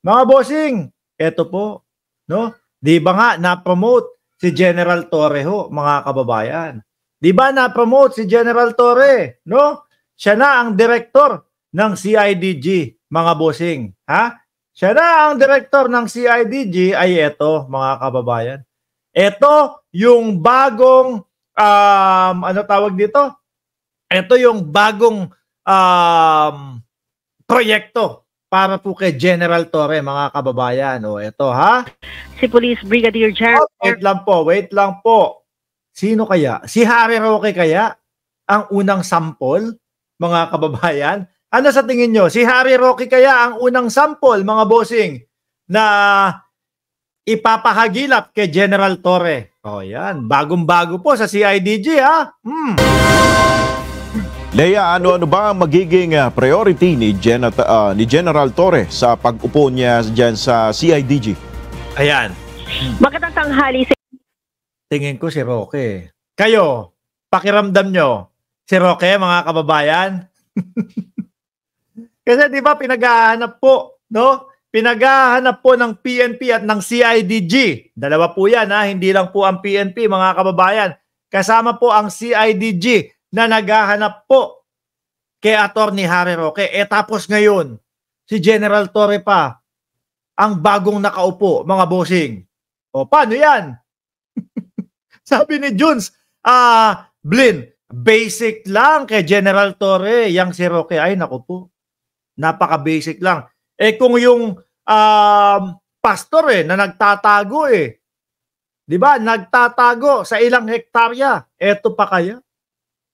Mga bossing, eto po, no? Di ba nga na-promote si General Torre ho, mga kababayan? Di ba na-promote si General Torre, no? Siya na ang direktor ng CIDG, mga bossing. Ha? Siya na ang direktor ng CIDG ay eto, mga kababayan. Ito yung bagong, ano tawag dito? Ito yung bagong proyekto para po kay General Torre, mga kababayan. O, ito ha. Si Police Brigadier General. Wait lang po. Sino kaya? Si Harry Roque kaya? Ang unang sample, mga kababayan? Ano sa tingin nyo? Si Harry Roque kaya ang unang sample, mga bossing, na ipapahagilap kay General Torre? O yan, bagong-bago po sa CIDG ha. Lea, ano ba ang magiging priority ni General Torre sa pag-upo niya dyan sa CIDG? Ayan. Magandang tanghali. Tingin ko si Roque. Kayo, pakiramdam nyo, si Roque, mga kababayan? Kasi di ba pinaghahanap po, no? Pinaghahanap po ng PNP at ng CIDG. Dalawa po yan, ha? Hindi lang po ang PNP, mga kababayan. Kasama po ang CIDG na naghahanap po kay Attorney Harry Roque. Tapos ngayon, si General Torre pa ang bagong nakaupo, mga bossing. O, paano yan? Sabi ni Junes, Blin, basic lang kay General Torre. Yang si Roque, ay naku po, napaka-basic lang. Kung yung pastor na nagtatago di ba? Nagtatago sa ilang hektarya. Eto pa kaya?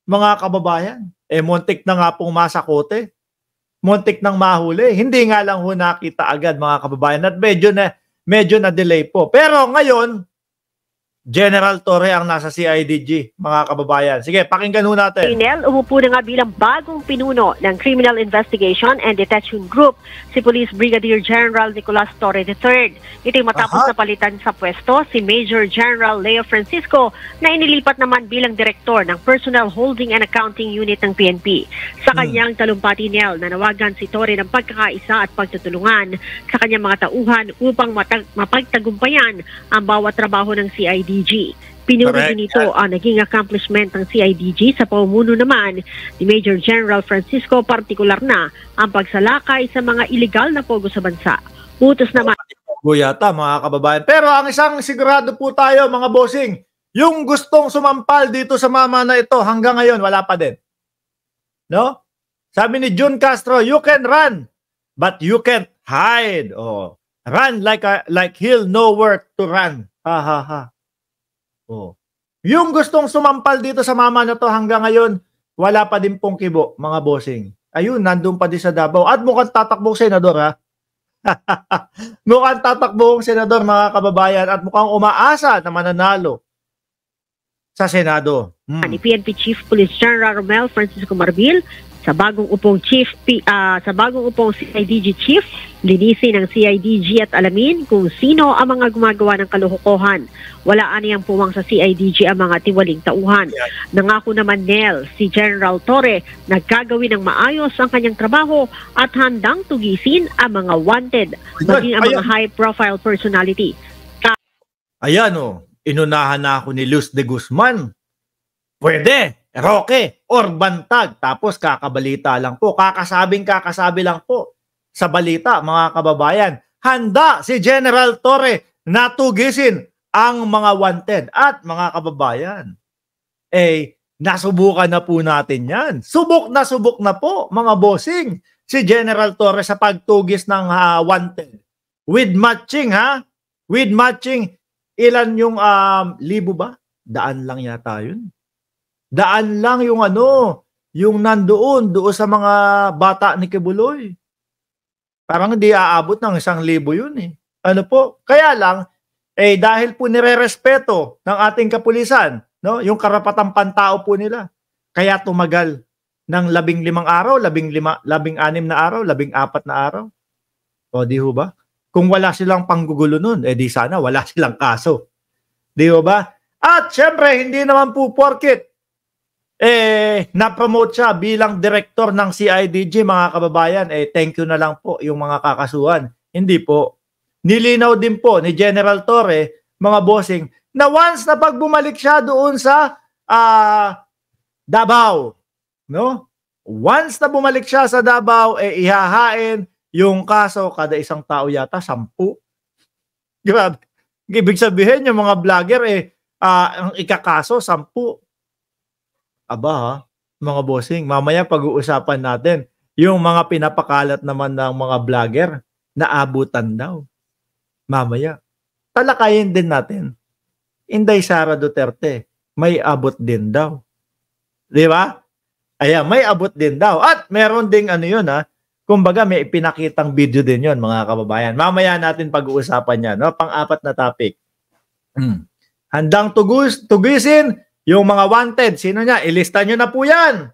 Mga kababayan, muntik na nga pong masakote, muntik nang mahuli, hindi nga lang ho nakita agad, mga kababayan, at medyo na delay po. Pero ngayon, General Torre ang nasa CIDG, mga kababayan. Sige, pakinggan ho natin. Umupo na nga bilang bagong pinuno ng Criminal Investigation and Detection Group si Police Brigadier General Nicolas Torre III. Ito'y matapos na palitan sa pwesto si Major General Leo Francisco na inilipat naman bilang direktor ng Personnel Holding and Accounting Unit ng PNP. Sa kanyang talumpati, nanawagan si Torre ng pagkakaisa at pagtutulungan sa kanyang mga tauhan upang mapagtagumpayan ang bawat trabaho ng CIDG. Pinuri din ito ang naging accomplishment ng CIDG sa pamumuno naman ni Major General Francisco, partikular na ang pagsalakay sa mga illegal na pogo sa bansa. Utos naman yata, mga kababayan. Pero ang isang sigurado po tayo, mga bossing, yung gustong sumampal dito sa mama na ito hanggang ngayon wala pa din. No? Sabi ni June Castro, you can run but you can't hide. Run like he'll know where to run. Ha ha ha. Yung gustong sumampal dito sa mama na to hanggang ngayon, wala pa din pong kibo, mga bossing. Ayun, nandun pa din sa Davao. At mukhang tatakbong senador, ha? Mukhang tatakbong senador, mga kababayan. At mukhang umaasa na mananalo sa Senado. Ni PNP Chief Police General Romel Francisco Marbil, sa bagong upong CIDG Chief, linisin ng CIDG at alamin kung sino ang mga gumagawa ng kaluhukohan. Wala aniyang puwang sa CIDG ang mga tiwaling tauhan. Nangako naman si General Torre na gagawin ng maayos ang kanyang trabaho at handang tugisin ang mga wanted, maging ang mga high-profile personality. Ayan inunahan na ako ni Luz de Guzman. Pwede, Roque, or bantag. Tapos kakabalita lang po. Kakasabi lang po sa balita, mga kababayan. Handa si General Torre na tugisin ang mga wanted. At mga kababayan, nasubukan na po natin yan. Subok na po, mga bossing, si General Torre sa pagtugis ng wanted. With matching, With matching, ilan yung libo ba? Daan lang yata yun. Daan lang yung yung doon sa mga bata ni Kibuloy. Parang hindi aabot ng 1,000 yun Ano po? Kaya lang, dahil po nire-respeto ng ating kapulisan, yung karapatang pantao po nila. Kaya tumagal ng 15 araw, 16 na araw, 14 na araw. O di ho ba? Kung wala silang panggugulo nun, di sana wala silang kaso. Di ho ba? At syempre, hindi naman po porket na-promote siya bilang direktor ng CIDG, mga kababayan, thank you na lang po yung mga kakasuhan. Hindi po. Nilinaw din po ni General Torre, mga bossing, na once na pag bumalik siya doon sa Davao, no? Once na bumalik siya sa Davao, ihahain yung kaso kada isang tao yata, 10. Grabe. Ibig sabihin yung mga vlogger, ang ikakaso, 10. Aba ha, mga bossing, mamaya pag-uusapan natin yung mga pinapakalat naman ng mga vlogger na abutan daw. Mamaya. Talakayin din natin. Inday Sara Duterte, may abot din daw. Di ba? Ayan, may abot din daw. At meron ding ano yun ha, kumbaga may ipinakitang video din yun mga kababayan. Mamaya natin pag-uusapan yan. No? Pang-apat na topic. Handang tugisin yung mga wanted. Sino niya? Ilista nyo na po yan.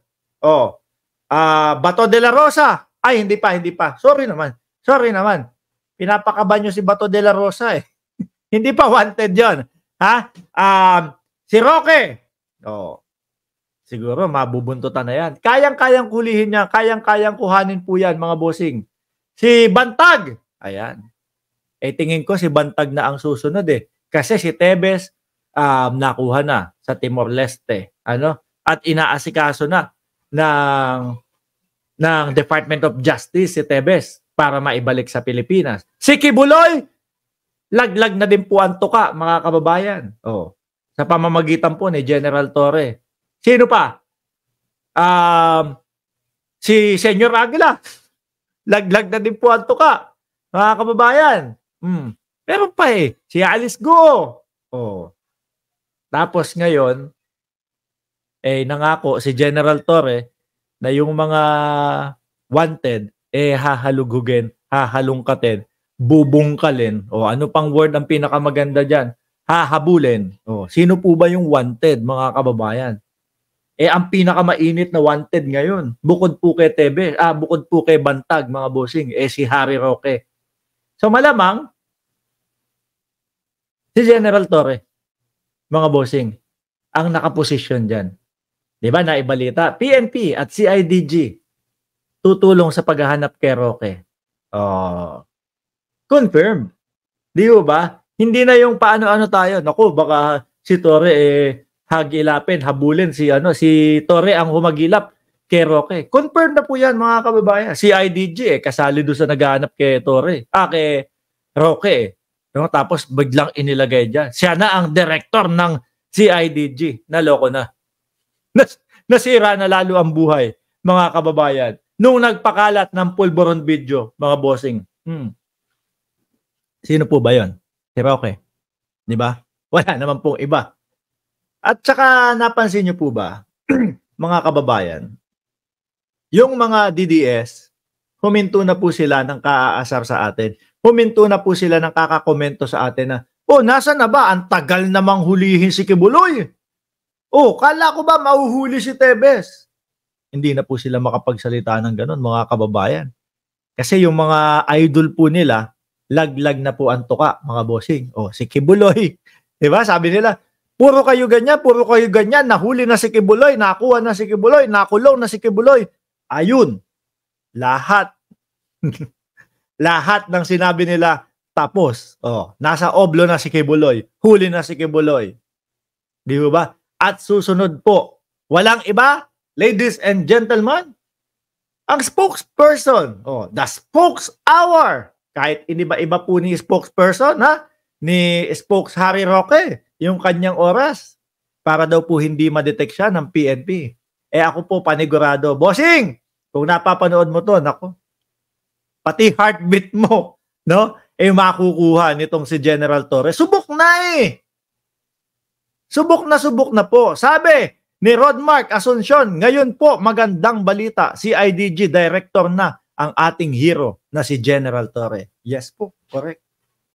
Bato de la Rosa. Ay, hindi pa. Sorry naman. Pinapakaban nyo si Bato de la Rosa eh. Hindi pa wanted yon. Ha? Si Roque. Siguro mabubuntutan na yan. Kayang-kayang kulihin niya. Kayang-kayang kuhanin po yan, mga bossing. Si Bantag. Ayan. Tingin ko si Bantag na ang susunod eh. Kasi si Tebes nakuha na sa Timor-Leste. At inaasikaso na ng Department of Justice si Tebes para maibalik sa Pilipinas. Si Kibuloy, laglag na din po ang tuka, mga kababayan. Sa pamamagitan po ni General Torre. Sino pa? Si Senyor Aguila. Laglag na din po ang tuka, mga kababayan. Meron pa si Alice Go. Tapos ngayon, nangako si General Torre na yung mga wanted, hahalugugin, hahalungkatin, bubungkalin, ano pang word ang pinakamaganda dyan? Hahabulin. Sino po ba yung wanted, mga kababayan? Ang pinakamainit na wanted ngayon, bukod po kay Tebe, bukod po kay Bantag, mga bossing, si Harry Roque. So malamang, si General Torre, mga bossing, ang nakaposisyon dyan. Diba, naibalita, PNP at CIDG, tutulong sa paghahanap kay Roque. Confirmed. Di ba? Hindi na yung paano-ano tayo. Naku, baka si Torre hagilapin, habulin si Torre ang humagilap kay Roque. Confirmed na po yan, mga kababayan. CIDG kasali doon sa naghahanap kay Torre. Kay Roque. Tapos biglang inilagay dyan. Siya na ang director ng CIDG. Naloko na. Nasira na lalo ang buhay, mga kababayan. Nung nagpakalat ng pulburon video, mga bossing. Sino po ba yon? Si Roque. Di ba? Wala naman pong iba. At saka napansin niyo po ba, mga kababayan, yung mga DDS, huminto na po sila ng kaaasar sa atin. Huminto na po sila ng kakakomento sa atin na, nasa na ba? Ang tagal namang hulihin si Kibuloy. Kala ko ba mahuhuli si Tebes? Hindi na po sila makapagsalita ng ganun, mga kababayan. Kasi yung mga idol po nila, laglag na po ang tuka, mga bossing. Si Kibuloy. Diba? Sabi nila, puro kayo ganyan, nahuli na si Kibuloy, nakuha na si Kibuloy, nakulong na si Kibuloy. Ayun, lahat. Lahat ng sinabi nila, tapos. Nasa oblo na si Kibuloy, huli na si Kibuloy. Di ba? At susunod po, walang iba, ladies and gentlemen, ang spokesperson, the spokes hour, kahit iniba-iba po ni spokesperson, ni spokes Harry Roque, yung kanyang oras para daw po hindi ma-detect siya ng PNP. Ako po panigurado, bossing, kung napapanood mo to, nako, pati heartbeat mo, makukuha nitong si General Torre. Subok na Subok na po. Sabi ni Rodmark Asuncion, ngayon po magandang balita, CIDG director na ang ating hero na si General Torre. Yes po, correct.